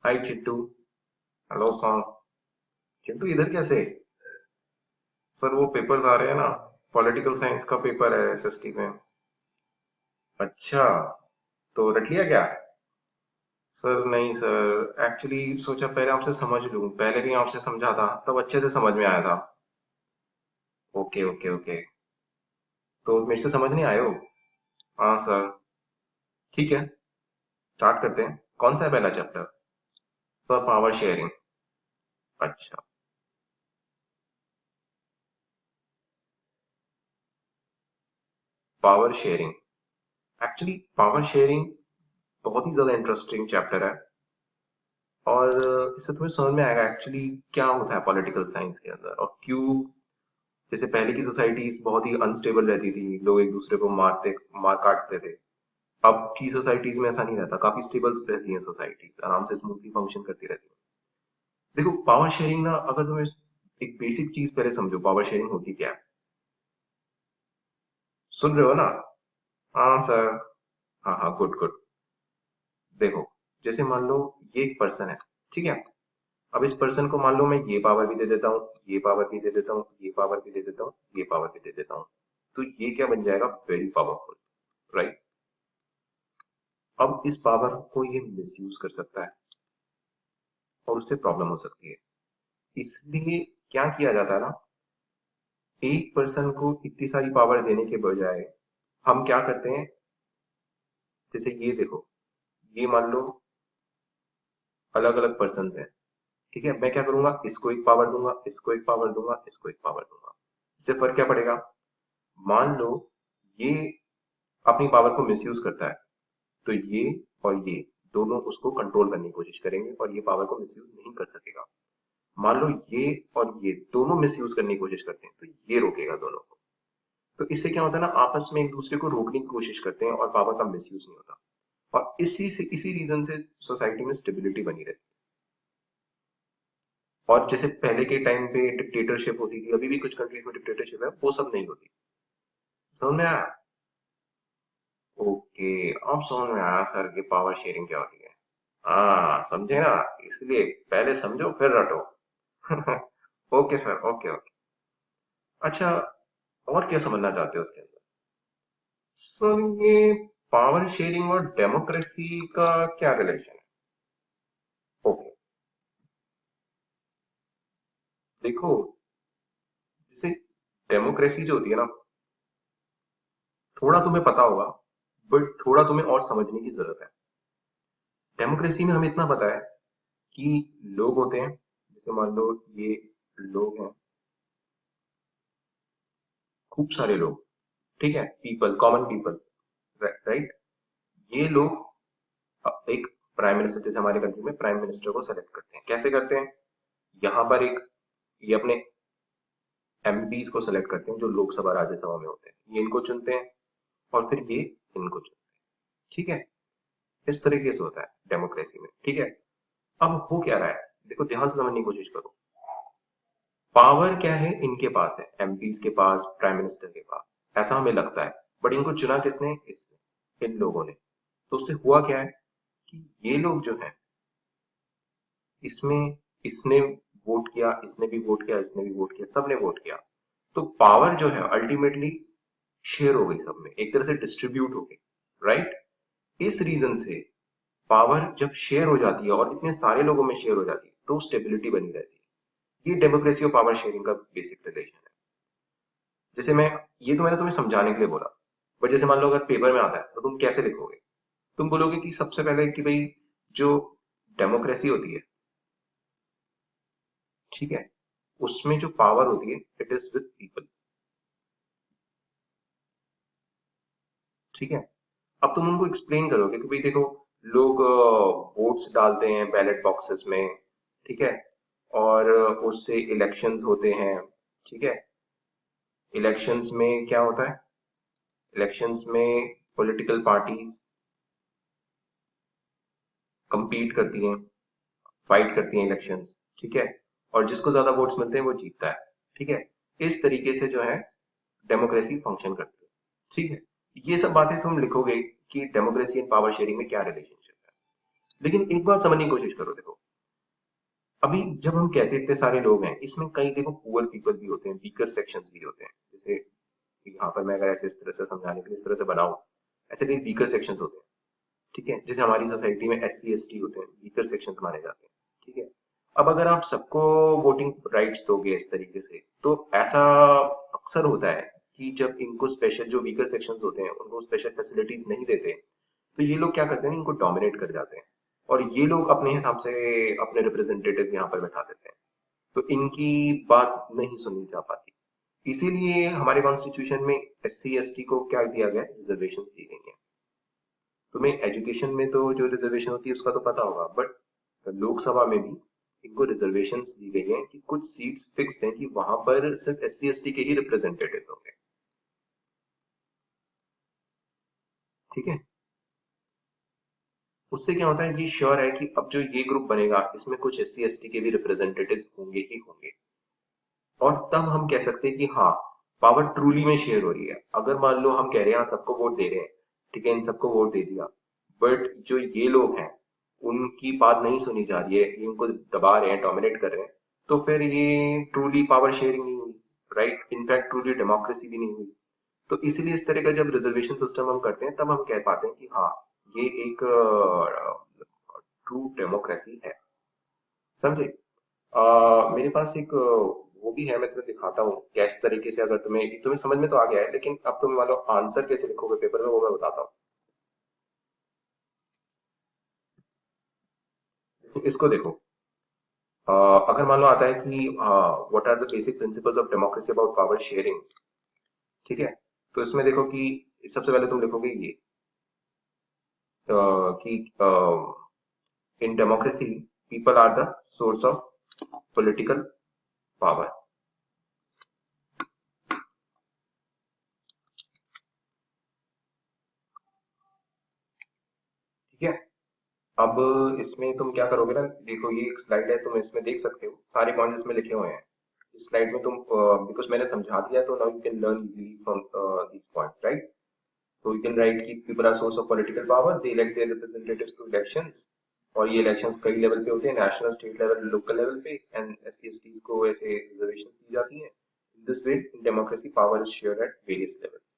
हाय Chittu. Hello sir. Chittu इधर कैसे? Sir वो पेपर्स आ रहे हैं ना, पॉलिटिकल साइंस का पेपर है एसएसटी में। अच्छा, तो रट लिया क्या? सर नहीं सर, एक्चुअली सोचा पहले आपसे समझ लूं, पहले भी आपसे समझा था तब अच्छे से समझ में आया था। Okay okay okay. तो मेरे से समझ नहीं आए हो? हाँ सर। ठीक है, स्टार्ट करते हैं। कौन सा है पहला चैप्टर? Sir power sharing. अच्छा। Power sharing. Actually power sharing बहुत ही ज्यादा इंटरेस्टिंग चैप्टर है। और इससे तुम्हें समझ में आएगा एक्चुअली क्या होता है पॉलिटिकल साइंस के अंदर और क्यों। जैसे पहले की सोसाइटीज बहुत ही अनस्टेबल रहती थी, लोग एक दूसरे को मार काटते थे। अब की सोसाइटीज में ऐसा नहीं रहता, काफी स्टेबल रहती है सोसाइटीज, आराम से स्मूथली फंक्शन करती रहती है। देखो पावर शेयरिंग ना, अगर तुम्हें एक बेसिक चीज पहले समझो, पावर शेयरिंग होती क्या है। सुन रहे हो ना? हाँ सर। हाँ हाँ, गुड गुड। देखो, जैसे मान लो ये एक पर्सन है, ठीक है। अब इस पर्सन को मान लो मैं ये पावर भी दे देता हूँ, ये पावर भी दे देता हूँ, ये पावर भी दे देता हूँ, ये पावर भी दे देता हूँ। तो ये क्या बन जाएगा? Very powerful, right. अब इस पावर को ये मिसयूज कर सकता है और उससे प्रॉब्लम हो सकती है। इसलिए क्या किया जाता है ना, एक पर्सन को इतनी सारी पावर देने के बजाय हम क्या करते हैं, जैसे ये देखो, ये मान लो अलग अलग पर्सन है, ठीक है। मैं क्या करूंगा, इसको एक पावर दूंगा, इसको एक पावर दूंगा, इसको एक पावर दूंगा। इससे फर्क क्या पड़ेगा? मान लो ये अपनी पावर को मिसयूज करता है, तो ये और ये दोनों उसको कंट्रोल करने की कोशिश करेंगे और ये पावर को मिसयूज नहीं कर सकेगा। मान लो ये और ये दोनों मिसयूज करने की कोशिश करते हैं, तो ये रोकेगा दोनों को। तो इससे क्या होता है ना, आपस में एक दूसरे को रोकने की कोशिश करते हैं और पावर का मिसयूज नहीं होता। और इसी रीजन से सोसाइटी में स्टेबिलिटी बनी रहती है। और जैसे पहले के टाइम पे डिक्टेटरशिप होती थी, अभी भी कुछ कंट्रीज में डिक्टेटरशिप है, वो सब नहीं होती। समझ में आया? ओके, अब समझ में आया सर कि पावर शेयरिंग क्या होती है। हाँ समझे ना, इसलिए पहले समझो फिर रटो। Okay sir, okay okay. अच्छा, और क्या समझना चाहते हो उसके अंदर? सर ये पावर शेयरिंग और डेमोक्रेसी का क्या रिलेशन है? ओके, देखो, जैसे डेमोक्रेसी जो होती है ना, थोड़ा तुम्हें पता होगा, बट थोड़ा तुम्हें और समझने की जरूरत है। डेमोक्रेसी में हमें इतना पता है कि लोग होते हैं, जैसे मान लो ये लोग हैं, खूब सारे लोग, ठीक है, पीपल, कॉमन पीपल, राइट। ये लोग एक प्राइम मिनिस्टर, जैसे हमारे कंट्री में प्राइम मिनिस्टर को सेलेक्ट करते हैं। कैसे करते हैं? यहाँ पर एक, ये अपने एमपीज को सेलेक्ट करते हैं जो लोकसभा राज्यसभा में होते हैं, ये इनको चुनते हैं और फिर ये इनको चुनते हैं, ठीक है। इस तरीके से होता है डेमोक्रेसी में, ठीक है। अब हो क्या रहा है, देखो ध्यान से समझने की कोशिश करो। पावर क्या है, इनके पास है, एमपीज के पास, प्राइम मिनिस्टर के पास, ऐसा हमें लगता है। बट इनको चुना किसने? इसने, इन लोगों ने। तो उससे हुआ क्या है कि ये लोग जो है, इसमें इसने वोट किया, इसने भी वोट किया, इसने भी वोट किया, सबने वोट किया। तो पावर जो है अल्टीमेटली शेयर हो गई, सब में एक तरह से डिस्ट्रीब्यूट हो गई, राइट। इस रीजन से पावर जब शेयर हो जाती है और इतने सारे लोगों में शेयर हो जाती है, तो स्टेबिलिटी बनी रहती है। ये डेमोक्रेसी और पावर शेयरिंग का बेसिक रिलेशन है। जैसे मैं, ये तो मैंने तुम्हें समझाने के लिए बोला, बट जैसे मान लो अगर पेपर में आता है तो तुम कैसे लिखोगे? तुम बोलोगे कि सबसे पहले कि भाई जो डेमोक्रेसी होती है, ठीक है, उसमें जो पावर होती है इट इज विद पीपल, ठीक है। अब तुम उनको एक्सप्लेन करोगे कि भाई देखो, लोग वोट्स डालते हैं बैलेट बॉक्सेस में, ठीक है, और उससे इलेक्शंस होते हैं, ठीक है। इलेक्शंस में क्या होता है? इलेक्शंस में पॉलिटिकल पार्टीज compete करती हैं, फाइट करती हैं इलेक्शंस, ठीक है। और जिसको ज्यादा वोट्स मिलते हैं वो जीतता है, ठीक है। इस तरीके से जो है डेमोक्रेसी फंक्शन करती है, ठीक है। ये सब बातें तुम लिखोगे कि डेमोक्रेसी एंड पावर शेयरिंग में क्या रिलेशनशिप है। लेकिन एक बात समझने की कोशिश करो, देखो अभी जब हम कहते इतने सारे लोग हैं, इसमें कई देखो पुअर पीपल भी होते हैं, वीकर सेक्शंस भी होते हैं। जैसे यहाँ पर मैं अगर ऐसे इस तरह से समझाने के लिए इस तरह से बनाऊं, ऐसे कई वीकर सेक्शंस होते हैं, ठीक है, जैसे हमारी सोसाइटी में SC ST होते हैं, वीकर सेक्शंस माने जाते हैं, ठीक है। अब अगर आप सबको वोटिंग राइट्स दोगे इस तरीके से, तो ऐसा अक्सर होता है कि जब इनको स्पेशल, जो वीकर सेक्शंस होते हैं उनको स्पेशल फैसिलिटीज नहीं देते, तो ये लोग क्या करते हैं, इनको डोमिनेट कर जाते हैं, और ये लोग अपने हिसाब से अपने रिप्रेजेंटेटिव यहाँ पर बैठा देते हैं, तो इनकी बात नहीं सुनी जा पाती। इसीलिए हमारे कॉन्स्टिट्यूशन में SC ST को क्या दिया गया, रिजर्वेशन दी गई है। तुम्हें एजुकेशन में तो जो रिजर्वेशन होती है उसका तो पता होगा, बट लोकसभा में भी इनको रिजर्वेशन दी गई है कि कुछ सीट्स फिक्स हैं कि वहां पर सिर्फ SC ST के ही रिप्रेजेंटेटिव होंगे, ठीक है। उससे क्या होता है, ये श्योर है कि अब जो ये ग्रुप बनेगा इसमें कुछ SC ST के भी रिप्रेजेंटेटिव्स होंगे ही होंगे, और तब हम कह सकते हैं कि हाँ, पावर ट्रूली में शेयर हो रही है। अगर मान लो हम कह रहे हैं हाँ, सबको वोट दे रहे हैं, ठीक है, इन सबको वोट दे दिया, बट जो ये लोग हैं उनकी बात नहीं सुनी जा रही है, ये इनको दबा रहे हैं, डोमिनेट कर रहे हैं, तो फिर ये ट्रूली पावर शेयरिंग नहीं हुई, राइट, इनफैक्ट ट्रूली डेमोक्रेसी भी नहीं हुई। तो इसलिए इस तरह का जब रिजर्वेशन सिस्टम हम करते हैं, तब हम कह पाते हैं कि हाँ, ये एक ट्रू डेमोक्रेसी है, समझे। मेरे पास एक वो भी है, मैं तुम्हें दिखाता हूँ कैस तरीके से, अगर तुम्हें तुम्हें समझ में तो आ गया है, लेकिन अब तुम मान लो आंसर कैसे लिखोगे पेपर में, वो मैं बताता हूँ। इसको देखो, अगर मान लो आता है कि what are the basic principles of democracy about power sharing, ठीक है, तो इसमें देखो कि सबसे पहले तुम लिखोगे ये कि in democracy people are the source of political power, ठीक है। अब इसमें तुम क्या करोगे ना, देखो ये एक स्लाइड है, तुम इसमें देख सकते हो सारे पॉइंट्स इसमें लिखे हुए हैं। इस स्लाइड में तुम, बिकॉज मैंने समझा दिया, तो now you can learn easily from these points, right. So you can write कि people are source of political power, they elect their representatives to elections, और ये elections कई लेवल पे होते हैं, national, state level, local level पे, and SC STs को ऐसे रिजर्वेशन दी जाती हैं। In this way, in democracy, power is shared at various levels,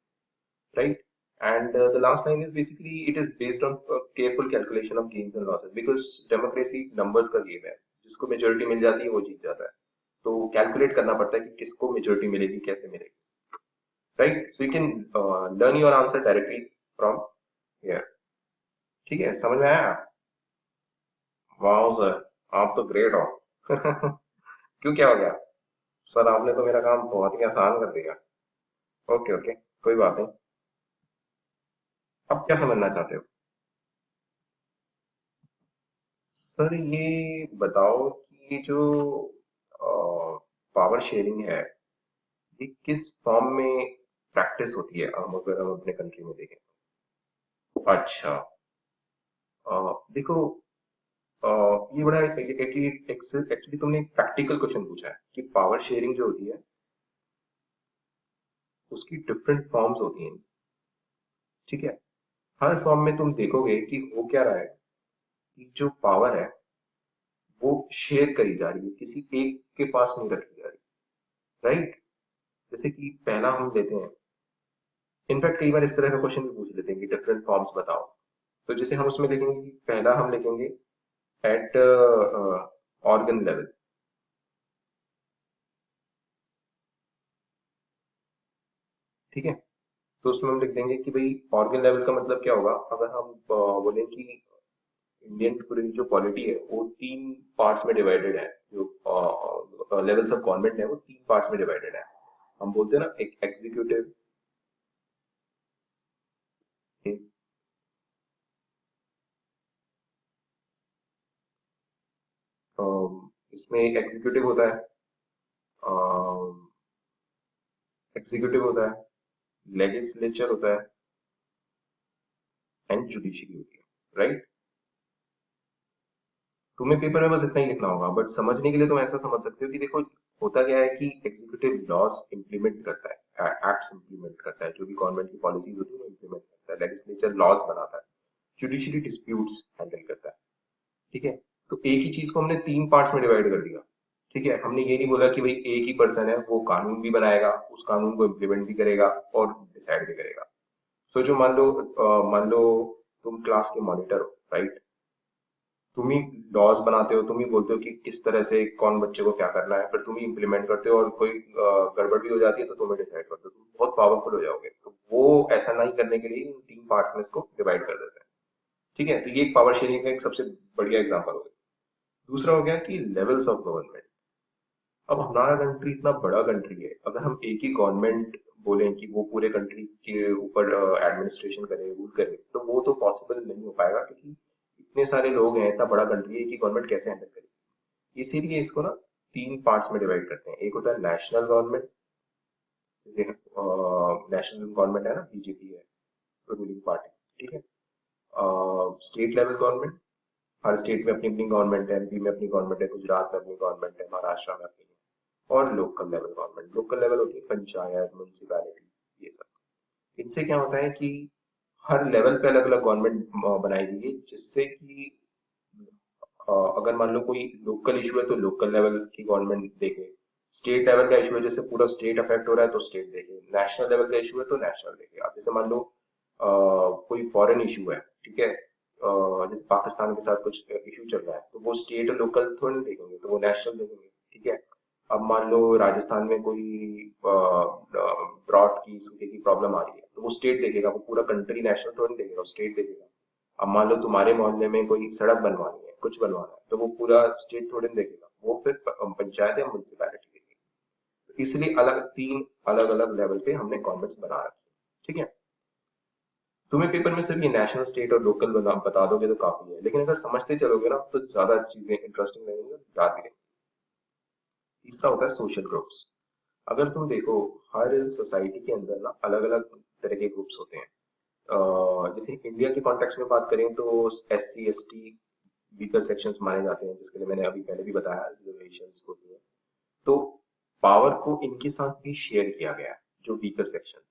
right? And the last line is basically it is based on careful calculation of gains and losses, because democracy numbers का game है, जिसको majority मिल जाती है वो जीत जाता है, तो calculate करना पड़ता है कि किसको मेजोरिटी मिलेगी, कैसे मिलेगी, right. So you can learn your answer directly from here, ठीक है, समझ में आया। वाह सर, आप तो ग्रेट हो। क्यों, क्या हो गया? सर आपने तो मेरा काम बहुत ही आसान कर दिया। ओके ओके, कोई बात नहीं। अब क्या समझना चाहते हो? सर ये बताओ कि ये जो पावर शेयरिंग है, ये किस फॉर्म में प्रैक्टिस होती है, हम अगर हम अपने कंट्री में देखें। अच्छा, देखो, ये बड़ा एक्चुअली तुमने एक प्रैक्टिकल क्वेश्चन पूछा है कि पावर शेयरिंग जो होती है उसकी डिफरेंट फॉर्म्स होती हैं, ठीक है। हर फॉर्म में तुम देखोगे कि हो क्या रहा है, कि जो पावर है वो शेयर करी जा रही है, किसी एक के पास नहीं रखी जा रही, राइट। जैसे कि पहला हम लेते हैं, इनफैक्ट कई बार इस तरह का क्वेश्चन भी पूछ लेते हैं कि डिफरेंट फॉर्म्स बताओ, तो जैसे हम उसमें लिखेंगे कि पहला हम लिखेंगे एट ऑर्गन लेवल, ठीक है। तो उसमें हम लिख देंगे कि भाई ऑर्गन लेवल का मतलब क्या होगा, अगर हम बोलें कि इंडियन पूरी जो पॉलिटी है वो तीन पार्ट्स में डिवाइडेड है, जो लेवल्स ऑफ गवर्नमेंट है वो तीन पार्ट्स में डिवाइडेड है। हम बोलते हैं ना, एक एग्जीक्यूटिव, एक इसमें एग्जीक्यूटिव होता है, एग्जीक्यूटिव होता है, लेजिस्लेचर होता है, एंड जुडिशरी होती है, राइट। तुम्हें पेपर में बस इतना ही लिखना होगा, बट समझने के लिए तुम ऐसा समझ सकते हो कि देखो होता क्या है कि एग्जीक्यूटिव लॉस इंप्लीमेंट करता है, एक्ट्स इंप्लीमेंट करता है, जो भी गवर्नमेंट की पॉलिसीज होती है वो इंप्लीमेंट करता है, लेजिस्लेचर लॉज बनाता है, जुडिशरी डिस्प्यूट्स हैंडल करता है, ठीक है। तो एक ही चीज को हमने तीन पार्ट्स में डिवाइड कर दिया। ठीक है, हमने ये नहीं बोला कि भाई एक ही पर्सन है, वो कानून भी बनाएगा, उस कानून को इम्प्लीमेंट भी करेगा और डिसाइड भी करेगा। सो जो मान लो तुम क्लास के मॉनिटर हो, राइट? तुम ही लॉज बनाते हो, तुम ही बोलते हो कि किस तरह से कौन बच्चे को क्या करना है, फिर तुम ही इम्प्लीमेंट करते हो, और कोई गड़बड़ भी हो जाती है तो तुम्हें डिसाइड करते हो, तुम बहुत पावरफुल हो जाओगे। तो वो ऐसा नहीं करने के लिए इन तीन पार्ट्स में इसको डिवाइड कर देते हैं। ठीक है, तो ये एक पावर शेयरिंग का एक सबसे बढ़िया एग्जांपल हो गया। दूसरा हो गया कि लेवल्स ऑफ गवर्नमेंट। अब हमारा कंट्री इतना बड़ा कंट्री है, अगर हम एक ही गवर्नमेंट बोलें कि वो पूरे कंट्री के ऊपर एडमिनिस्ट्रेशन करे, रूल करे, तो वो तो पॉसिबल नहीं हो पाएगा, क्योंकि इतने सारे लोग हैं, इतना बड़ा कंट्री है कि गवर्नमेंट कैसे हैंडल करेगी। इसीलिए इसको ना तीन पार्ट्स में डिवाइड करते हैं। एक होता है नेशनल गवर्नमेंट, जैसे नेशनल गवर्नमेंट है ना, बीजेपी है रूलिंग पार्टी। ठीक है। स्टेट लेवल गवर्नमेंट, हर स्टेट में अपनी अपनी गवर्नमेंट है, एमपी में अपनी गवर्नमेंट है, गुजरात में अपनी गवर्नमेंट है, महाराष्ट्र में अपनी है। और local level government, local level होती है पंचायत, म्यूनसिपैलिटी, ये सब। इनसे क्या होता है कि हर लेवल पे अलग अलग गवर्नमेंट बनाई गई है, जिससे कि अगर मान लो कोई लोकल इशू है तो लोकल लेवल की गवर्नमेंट देखे, स्टेट लेवल का इशू है जैसे पूरा स्टेट अफेक्ट हो रहा है तो स्टेट देखे, नेशनल लेवल का इशू है तो नेशनल देखे। अब जैसे मान लो कोई फॉरेन इशू है, ठीक है, जैसे पाकिस्तान के साथ कुछ इशू चल रहा है, तो वो स्टेट और लोकल थोड़ी ना देखेंगे, तो वो नेशनल देखेंगे। ठीक है। अब मान लो राजस्थान में कोई ड्रॉट की, सूखे की प्रॉब्लम आ रही है, तो वो स्टेट देखेगा, वो पूरा कंट्री नेशनल थोड़ी ना देखेगा, वो स्टेट देखेगा। अब मान लो तुम्हारे मोहल्ले में कोई सड़क बनवानी है, कुछ बनवाना है, तो वो पूरा स्टेट थोड़ी ना देखेगा, वो फिर पंचायत या म्यूनसिपैलिटी देखेगी। तो इसलिए अलग तीन अलग अलग लेवल पे हमने गवर्नमेंट्स बना रखी है। ठीक है। तुम्हें पेपर में सिर्फ ये नेशनल, स्टेट और लोकल बता दोगे तो काफी है, लेकिन अगर समझते चलोगे ना तो ज्यादा चीजें इंटरेस्टिंग लगेंगी और याद भी रहेंगी। तीसरा होता है सोशल ग्रुप्स। अगर तुम देखो, हर सोसाइटी के अंदर ना अलग अलग तरह के ग्रुप्स होते हैं। जैसे इंडिया के कॉन्टेक्स्ट में बात करें तो SC ST वीकर सेक्शंस माने जाते हैं, जिसके लिए मैंने अभी पहले भी बताया, रिजर्वेशंस होती है। तो पावर को इनके साथ भी शेयर किया गया है, जो वीकर सेक्शन है,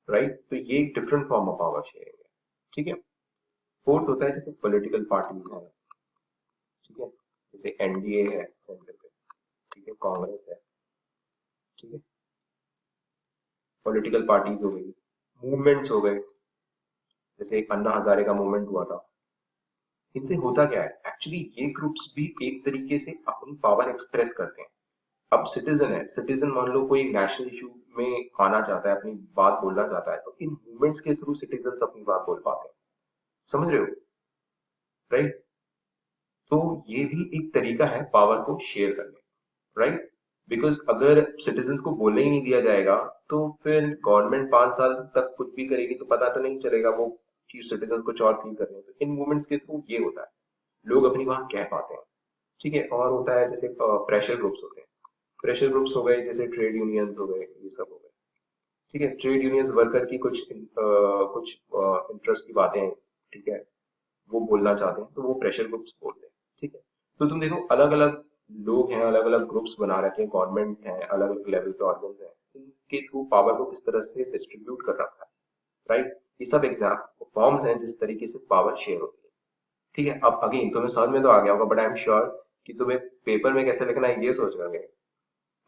राइट? तो ये एक different form of power sharing है। ठीक है। फोर्थ होता है जैसे पॉलिटिकल पार्टीज है। ठीक है। जैसे NDA है सेंटर पे, ठीक है, कांग्रेस है। ठीक है। पॉलिटिकल पार्टीज हो गई, मूवमेंट्स हो गए, जैसे एक अन्ना हजारे का मूवमेंट हुआ था। इनसे होता क्या है, एक्चुअली ये ग्रुप्स भी एक तरीके से अपनी पावर एक्सप्रेस करते हैं। अब सिटीजन है, सिटीजन मान लो कोई नेशनल इशू में आना चाहता है, अपनी बात बोलना चाहता है, तो इन मूवमेंट्स के थ्रू सिटीजन अपनी बात बोल पाते हैं। समझ रहे हो? राइट? तो ये भी एक तरीका है पावर को शेयर करने, राइट? बिकॉज अगर सिटीजन्स को बोलने ही नहीं दिया जाएगा, तो फिर गवर्नमेंट 5 साल तक कुछ भी करेगी तो पता तो नहीं चलेगा वो कि सिटीजन कुछ और फील कर रहे हैं। तो इन मूवमेंट्स के थ्रू ये होता है, लोग अपनी बात कह पाते हैं। ठीक है। और होता है जैसे प्रेशर ग्रुप्स होते हैं। प्रेशर ग्रुप्स हो गए जैसे ट्रेड यूनियंस हो गए, ये सब हो गए। ठीक है। ट्रेड यूनियंस वर्कर की कुछ इंटरेस्ट की बातें हैं, ठीक है, वो बोलना चाहते हैं, तो वो प्रेशर ग्रुप्स बोलते हैं। ठीक है। तो तुम देखो, अलग अलग लोग हैं, अलग अलग ग्रुप्स बना रखे हैं, गवर्नमेंट है, अलग अलग लेवल पे ऑर्गन है, इनके थ्रू पावर को किस तरह से डिस्ट्रीब्यूट कर रखा है, राइट? ये सब एग्जाम फॉर्म्स हैं जिस तरीके से पावर शेयर होती है। ठीक है। अब अगेन तुम्हें समझ में तो आ गया होगा, बट आई एम श्योर कि तुम्हें पेपर में कैसे लिखना है ये सोच रहे हो।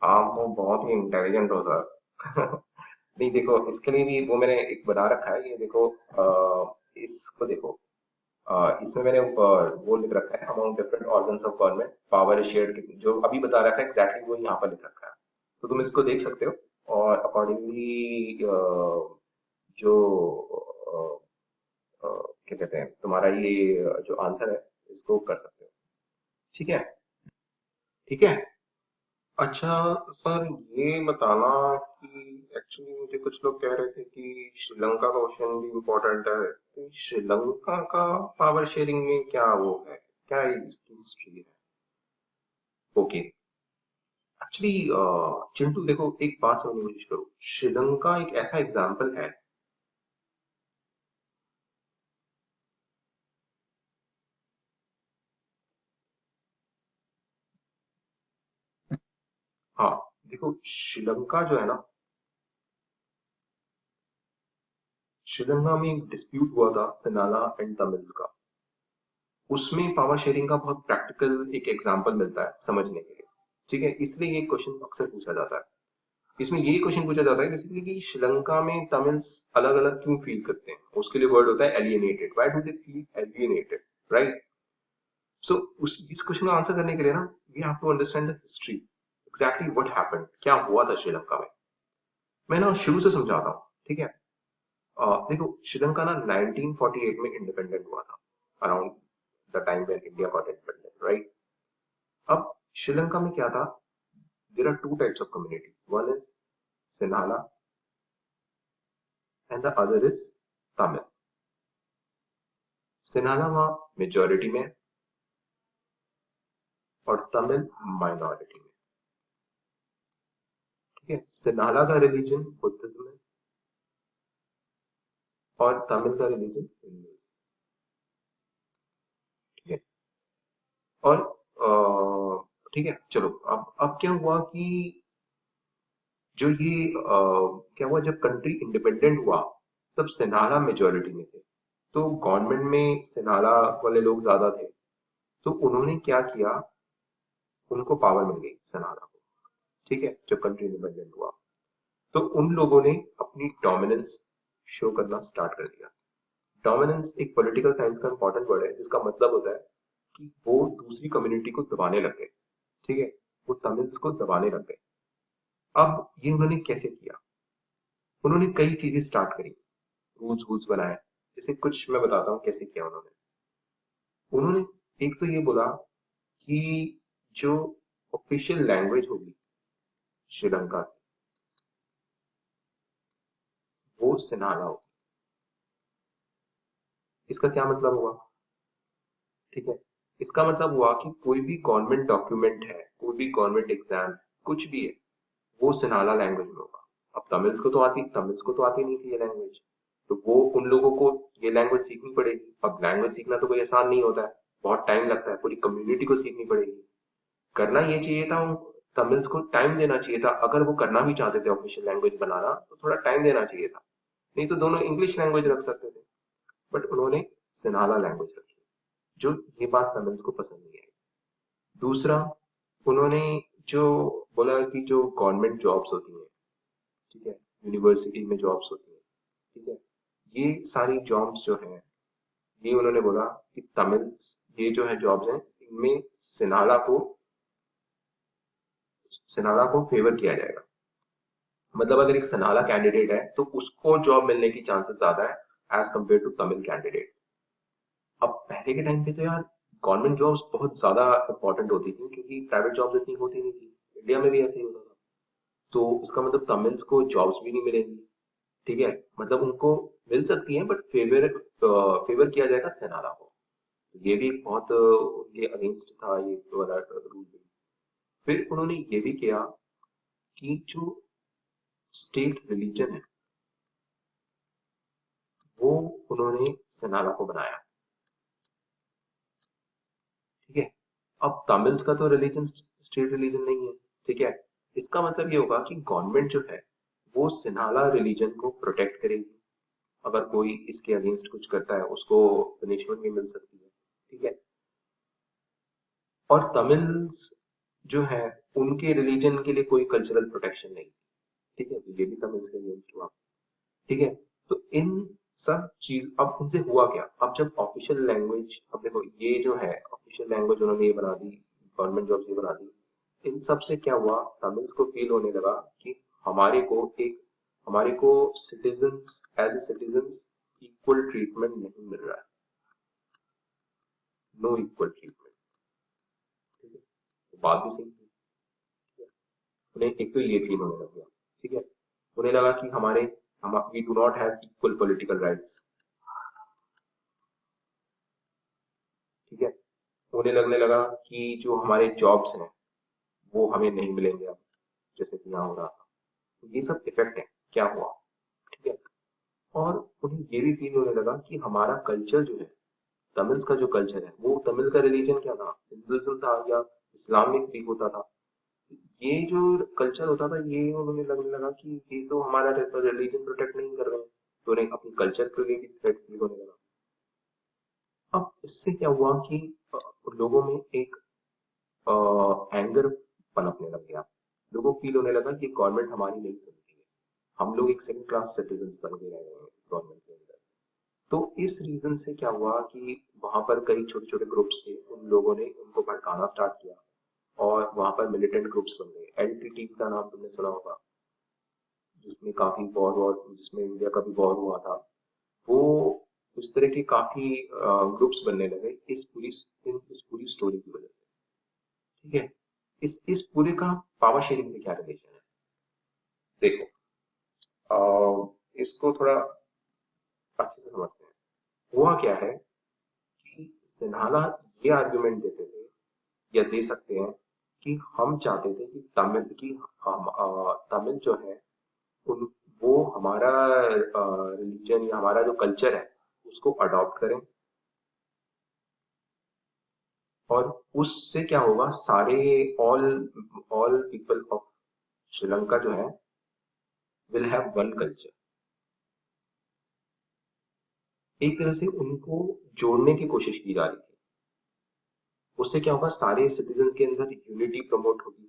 आप वो बहुत ही इंटेलिजेंट हो सर। नहीं देखो, इसके लिए भी वो मैंने एक बना रखा है, ये देखो, इसको देखो, इसमें मैंने वो लिख रखा है, among different organs of government power is shared, जो अभी बता रखा है एग्जैक्टली वो यहाँ पर लिख रखा है। तो तुम इसको देख सकते हो, और अकॉर्डिंगली जो क्या कहते हैं, तुम्हारा ये जो आंसर है, इसको कर सकते हो। ठीक है। ठीक है। अच्छा सर, ये बताना कि एक्चुअली मुझे कुछ लोग कह रहे थे कि श्रीलंका का क्वेश्चन भी इम्पोर्टेंट है, तो श्रीलंका का पावर शेयरिंग में क्या वो है, क्या इसकी हिस्ट्री है? ओके। एक्चुअली चिंटू देखो, एक बात समझने की कोशिश करो, श्रीलंका एक ऐसा एग्जाम्पल है। हाँ, देखो श्रीलंका जो है ना, श्रीलंका में एक डिस्प्यूट हुआ था सिनाला एंड तमिल्स का। उसमें पावर शेयरिंग का बहुत प्रैक्टिकल एक एग्जांपल मिलता है समझने के लिए। ठीक है, इसलिए ये क्वेश्चन अक्सर पूछा जाता है। इसमें यही क्वेश्चन पूछा जाता है बेसिकली कि श्रीलंका में तमिल्स अलग अलग क्यों फील करते हैं। उसके लिए वर्ड होता है alienated. Why do they feel alienated, right? So उस इस क्वेश्चन को आंसर करने के लिए ना we have to understand the history, exactly what happened, क्या हुआ था श्रीलंका में। मैं ना शुरू से समझाता हूँ, ठीक है। देखो, श्रीलंका ना 1948 में इंडिपेंडेंट हुआ था, around the time when India got independent, right? अब श्रीलंका में क्या था, there are two types of communities, one is Sinhala and the other is Tamil. Sinhala वहां मेजोरिटी में और तमिल माइनॉरिटी में। ठीक है, सिन्हाला का रिलीजन बुद्धिज्म है और तमिल का रिलीजन हिंदू। ठीक है, और ठीक है, चलो अब क्या हुआ कि जो ये क्या हुआ, जब कंट्री इंडिपेंडेंट हुआ तब सिन्हाला मेजोरिटी में थे, तो गवर्नमेंट में सिन्हाला वाले लोग ज्यादा थे। तो उन्होंने क्या किया, उनको पावर मिल गई सिन्हाला को। ठीक है, जब कंट्री इंडिपेंडेंट हुआ तो उन लोगों ने अपनी डोमिनेंस शो करना स्टार्ट कर दिया। डोमिनेंस एक पॉलिटिकल साइंस का इंपॉर्टेंट वर्ड है जिसका मतलब होता है कि वो दूसरी कम्युनिटी को दबाने लग गए। ठीक है, वो तमिल्स को दबाने लग गए। अब ये उन्होंने कैसे किया, उन्होंने कई चीजें स्टार्ट करी, रूल्स वूल्स बनाए। जैसे कुछ मैं बताता हूँ कैसे किया उन्होंने। उन्होंने एक तो ये बोला कि जो ऑफिशियल लैंग्वेज होगी श्रीलंका की वो सिन्हाला होगी। इसका क्या मतलब हुआ, ठीक है, इसका मतलब हुआ कि कोई भी गवर्नमेंट डॉक्यूमेंट है, कोई भी गवर्नमेंट एग्जाम, कुछ भी है, वो सिन्हाला लैंग्वेज में होगा। अब तमिल्स को तो आती नहीं थी ये लैंग्वेज, तो वो उन लोगों को ये लैंग्वेज सीखनी पड़ेगी। अब लैंग्वेज सीखना तो कोई आसान नहीं होता है, बहुत टाइम लगता है, पूरी कम्युनिटी को सीखनी पड़ेगी। करना ये चाहिए था, तमिल्स को टाइम देना चाहिए था। अगर वो करना भी चाहते थे ऑफिशियल लैंग्वेज बनाना तो थोड़ा टाइम देना चाहिए था, नहीं तो दोनों इंग्लिश लैंग्वेज रख सकते थे। बट उन्होंने सिन्हाला लैंग्वेज रखी, जो ये बात तमिल्स को पसंद नहीं आई। दूसरा, उन्होंने जो बोला कि जो गवर्नमेंट जॉब्स होती हैं, ठीक है, यूनिवर्सिटी में जॉब्स होती हैं, ठीक है, ये सारी जॉब्स जो हैं, ये उन्होंने बोला कि तमिल्स, ये जो है जॉब्स हैं, इनमें सिन्हाला को फेवर किया जाएगा। मतलब अगर एक सिन्हाला कैंडिडेट है तो उसको जॉब मिलने की चांसेस ज्यादा है as compare to Tamil candidate. अब पहले के टाइम पे तो यार गवर्नमेंट जॉब्स बहुत ज्यादा इंपॉर्टेंट होती थी, क्योंकि प्राइवेट जॉब्स इतनी होती नहीं थी। इंडिया में भी ऐसे ही होता था। तो इसका मतलब तमिल्स को जॉब्स भी नहीं मिलेंगी। ठीक है, मतलब उनको मिल सकती है बट फेवर किया जाएगा सेनारा को। ये भी एक बहुत उनके अगेंस्ट था ये वाला रूल भी। फिर उन्होंने ये भी किया कि जो स्टेट रिलीजन है वो उन्होंने सेनारा को बनाया। ठीक है, अब तमिल्स का तो रिलीजन स्टेट रिलीजन नहीं है। ठीक है, इसका मतलब ये होगा कि गवर्नमेंट जो है वो सिन्हाला रिलीजन को प्रोटेक्ट करेगी। अगर कोई इसके अगेंस्ट कुछ करता है उसको पनिशमेंट भी मिल सकती है। ठीक है, और तमिल्स जो है उनके रिलीजन के लिए कोई कल्चरल प्रोटेक्शन नहीं। ठीक है, तो ये भी तमिल्स के अगेंस्ट हुआ। ठीक है, तो इन सब चीज, अब इनसे हुआ क्या, अब जब ऑफिशियल लैंग्वेज, अब देखो ये जो है ऑफिशियल लैंग्वेज उन्होंने ये बना दी, गवर्नमेंट जॉब्स ये बना दी। इन सब से क्या हुआ, तमिल्स को फील होने लगा कि हमारे को एक हमारे को citizens, as a citizens equal treatment नहीं मिल रहा है, नो इक्वल ट्रीटमेंट। ठीक है, तो बात भी सही थी। उन्हें एक तो ये फील होने लग गया। ठीक है, उन्हें लगा कि हमारे हम we do not have equal political rights. ठीक है, उन्हें लगने लगा कि जो हमारे जॉब्स हैं वो हमें नहीं मिलेंगे अब, जैसे कि यहाँ हो रहा था। तो ये सब इफेक्ट है, क्या हुआ। ठीक है, और उन्हें ये भी फील होने लगा कि हमारा कल्चर जो है, तमिल्स का जो कल्चर है, वो तमिल का रिलीजन क्या था, हिंदुइज्म था या इस्लामिक भी होता था। ये जो कल्चर होता था ये उन्होंने लगने लगा कि ये तो हमारा रिलीजन प्रोटेक्ट नहीं कर रहे हैं, तो उन्हें अपनी कल्चर के लिए भी थ्रेट फील होने लगा। अब इससे क्या हुआ कि लोगों में एक एंगर पनपने लग गया। लोगों को फील होने लगा कि गवर्नमेंट हमारी नहीं सुनती है, हम लोग एक सेकंड क्लास सिटीजन बन के रह गए हैं गवर्नमेंट के अंदर। तो इस रीजन से क्या हुआ कि वहां पर कई छोटे छोटे ग्रुप्स थे, उन लोगों ने उनको भड़काना स्टार्ट किया और वहां पर मिलिटेंट ग्रुप्स बन गए। एलटीटी का नाम तुमने सुना होगा, जिसमें काफी वॉर वॉर जिसमें इंडिया का भी वॉर हुआ था। वो इस तरह के काफी ग्रुप्स बनने लगे इस पूरी स्टोरी की वजह से। ठीक है, इस पूरे का पावर शेयरिंग से क्या रिलेशन है? देखो, इसको थोड़ा अच्छे से समझते हैं। हुआ क्या है कि सिन्हाला ये आर्गुमेंट देते थे या दे सकते हैं कि हम चाहते थे कि तमिल जो है उन वो हमारा रिलीजन या हमारा जो कल्चर है उसको अडॉप्ट करें, और उससे क्या होगा, सारे all all people of Sri Lanka जो है विल हैव वन कल्चर। एक तरह से उनको जोड़ने की कोशिश की जा रही थी। उससे क्या होगा, सारे सिटीजन्स के अंदर यूनिटी प्रमोट होगी।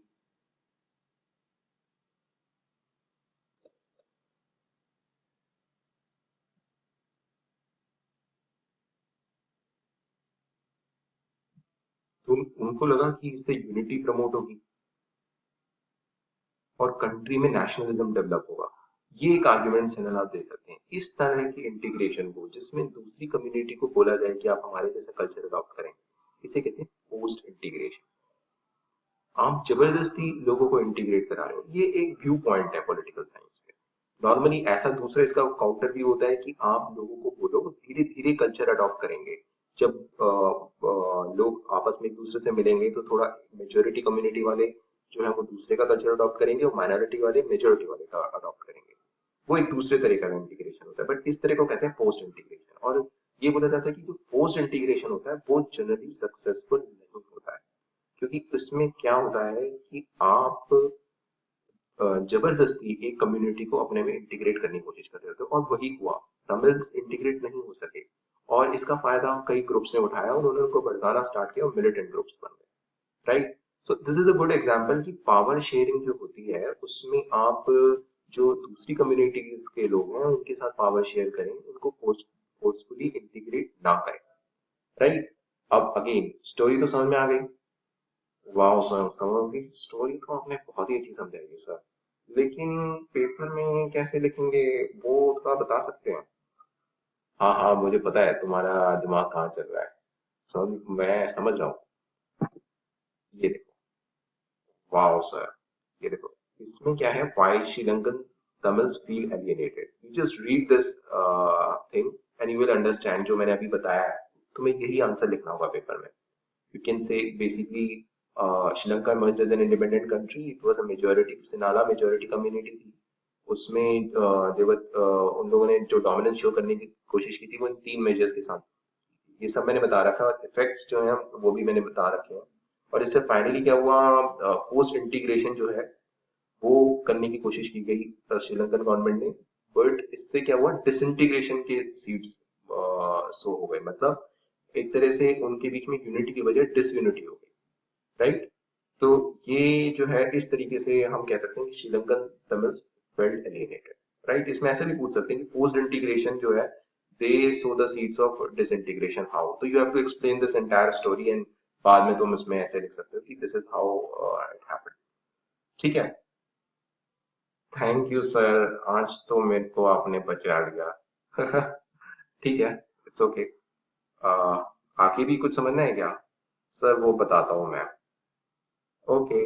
तो उनको लगा कि इससे यूनिटी प्रमोट होगी और कंट्री में नेशनलिज्म डेवलप होगा। ये एक आर्गुमेंट सिन्हा दे सकते हैं। इस तरह की इंटीग्रेशन को, जिसमें दूसरी कम्युनिटी को बोला जाए कि आप हमारे जैसा कल्चर अडॉप्ट करें, इसे कहते हैं फोर्स्ड इंटीग्रेशन। आप जबरदस्ती लोगों को इंटीग्रेट करा रहे हो। ये एक व्यू पॉइंट है पॉलिटिकल साइंस में। नॉर्मली ऐसा दूसरा इसका काउंटर भी होता है कि आप लोगों को बोलो धीरे धीरे कल्चर अडॉप्ट करेंगे। जब लोग आपस में एक दूसरे से मिलेंगे तो थोड़ा मेजोरिटी कम्युनिटी वाले जो है वो दूसरे का कल्चर अडॉप्ट करेंगे और माइनॉरिटी वाले मेजोरिटी वाले का अडॉप्ट करेंगे। वो एक दूसरे तरीका का इंटीग्रेशन होता है, बट इस तरह को कहते हैं फोर्स्ड इंटीग्रेशन। और ये बोला जाता है कि जो फोर्स्ड इंटीग्रेशन होता है वो जनरली सक्सेसफुल नहीं होता है, क्योंकि इसमें क्या होता है कि आप जबरदस्ती एक कम्युनिटी को अपने में इंटीग्रेट करने की कोशिश कर रहे होते हो, और वही हुआ। तमिल्स इंटीग्रेट नहीं हो सके और इसका फायदा कई ग्रुप्स ने उठाया, उन्होंने उनको भड़काना स्टार्ट किया और मिलिटेंट ग्रुप्स बन गए। Right. So this is a good example कि पावर शेयरिंग जो होती है उसमें आप जो दूसरी कम्युनिटीज के लोग हैं उनके साथ पावर शेयर करें, उनको फोर्सफुली इंटीग्रेट ना करें। राइट। अब अगेन स्टोरी तो समझ में आ गई। वाह सर, समझ गई स्टोरी तो आपने बहुत ही अच्छी समझाई है सर, लेकिन पेपर में कैसे लिखेंगे वो थोड़ा बता सकते हैं? हाँ हाँ, मुझे पता है तुम्हारा दिमाग कहाँ चल रहा है। मैं समझ रहा हूँ। ये देखो, वाह सर, ये देखो, इसमें क्या है, why Sri Lankan Tamils feel alienated. You just read this thing and you will understand जो मैंने अभी बताया है। तुम्हें यही आंसर लिखना होगा पेपर में। You can say basically Sri Lanka emerged as an independent country. It was a majority Sinhala majority community थी। उसमें उन लोगों ने जो डोमिनेंस शो करने की कोशिश की थी वो इन तीन मेजर्स के साथ। ये सब मैंने बता रखा है, इफेक्ट्स जो हैं वो भी मैंने बता रखे हैं। और इससे फाइनली क्या हुआ, फोर्स्ड इंटीग्रेशन जो है वो करने की कोशिश की गई श्रीलंकन गवर्नमेंट ने। बट इससे क्या हुआ, डिसइंटीग्रेशन के सीड्स सो हो गए। मतलब एक तरह से उनके बीच में यूनिटी की बजाय डिसयूनिटी हो गई। राइट। तो ये जो है इस तरीके से हम कह सकते हैं कि Sri Lankan Tamils felt alienated. Right. इसमें ऐसे भी पूछ सकते हैं कि फोर्स्ड इंटीग्रेशन जो है they sow the seeds of disintegration how. तो you have to explain this entire story and बाद में तुम इसमें ऐसे लिख सकते हो कि this is how it happened. ठीक है। थैंक यू सर, आज तो मेरे को आपने बचा लिया। ठीक है, इट्स ओके। आगे भी कुछ समझना है क्या? सर वो बताता हूँ मैं। ओके।